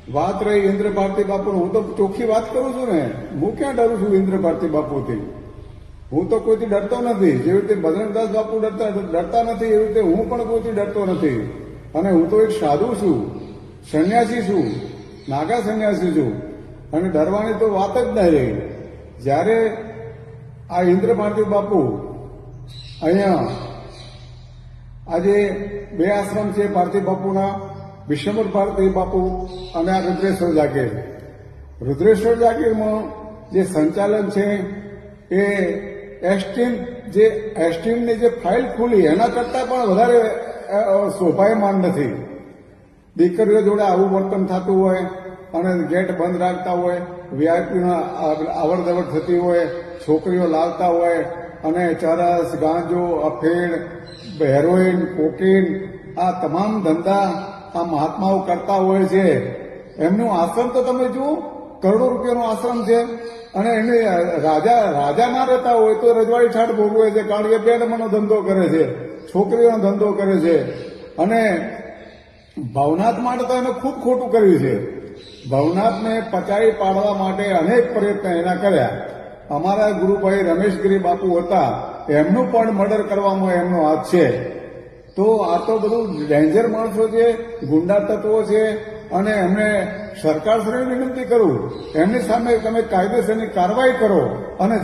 વાત રહી ઇન્દ્ર ભારતી બાપુ, હું તો ચોખ્ખી વાત કરું છું ને, હું ક્યાં ડરું છું ઇન્દ્ર ભારતી બાપુથી? હું તો કોઈથી ડરતો નથી. જેવી રીતે બજરંગદાસ બાપુ ડરતા નથી, એવી રીતે હું પણ કોઈથી ડરતો નથી. અને હું તો એક સાધુ છું, સંન્યાસી છું, નાગા સંન્યાસી છું, અને ડરવાની તો વાત જ નહીં રહી. જ્યારે આ ઇન્દ્ર ભારતી બાપુ અહીંયા આજે બે આશ્રમ છે ભારતી બાપુના, વિશ્વંભર ભારતી બાપુ અને આ રુદ્રેશ્વર જાગીર. રુદ્રેશ્વર જાગીરમાં જે સંચાલન છે એ એસટીમની જે ફાઇલ ખુલી એના કરતાં પણ વધારે શોભાયમાન નથી. દીકરીઓ જોડે આવું વર્તન થતું હોય અને ગેટ બંધ રાખતા હોય, વીઆઈપીના આવડ જવડ થતી હોય, છોકરીઓ લાવતા હોય અને ચરસ, ગાંજો, અફેણ, હેરોઇન, કોકેન આ તમામ ધંધા આ મહાત્માઓ કરતા હોય છે. એમનું આશ્રમ તો તમે જુઓ, કરોડો રૂપિયાનો આશ્રમ છે. અને એને રાજા ના રહેતા હોય તો રજવાડી ઠાઠ ભોગવે છે, કારણ કે બેડમાંનો ધંધો કરે છે, છોકરીઓનો ધંધો કરે છે. અને ભવનાથ માટે તો એને ખૂબ ખોટું કર્યું છે. ભવનાથને પચાવી પાડવા માટે અનેક પ્રયત્ન એના કર્યા. અમારા ગુરુભાઈ રમેશગીરી બાપુ હતા, એમનું પણ મર્ડર કરવામાં એમનો હાથ છે. તો આ તો બધું ડેન્જર માણસો છે, ગુંડા તત્વો છે. અને એમને સરકારશ્રીને વિનંતી કરું, એમની સામે તમે કાયદેસરની કાર્યવાહી કરો અને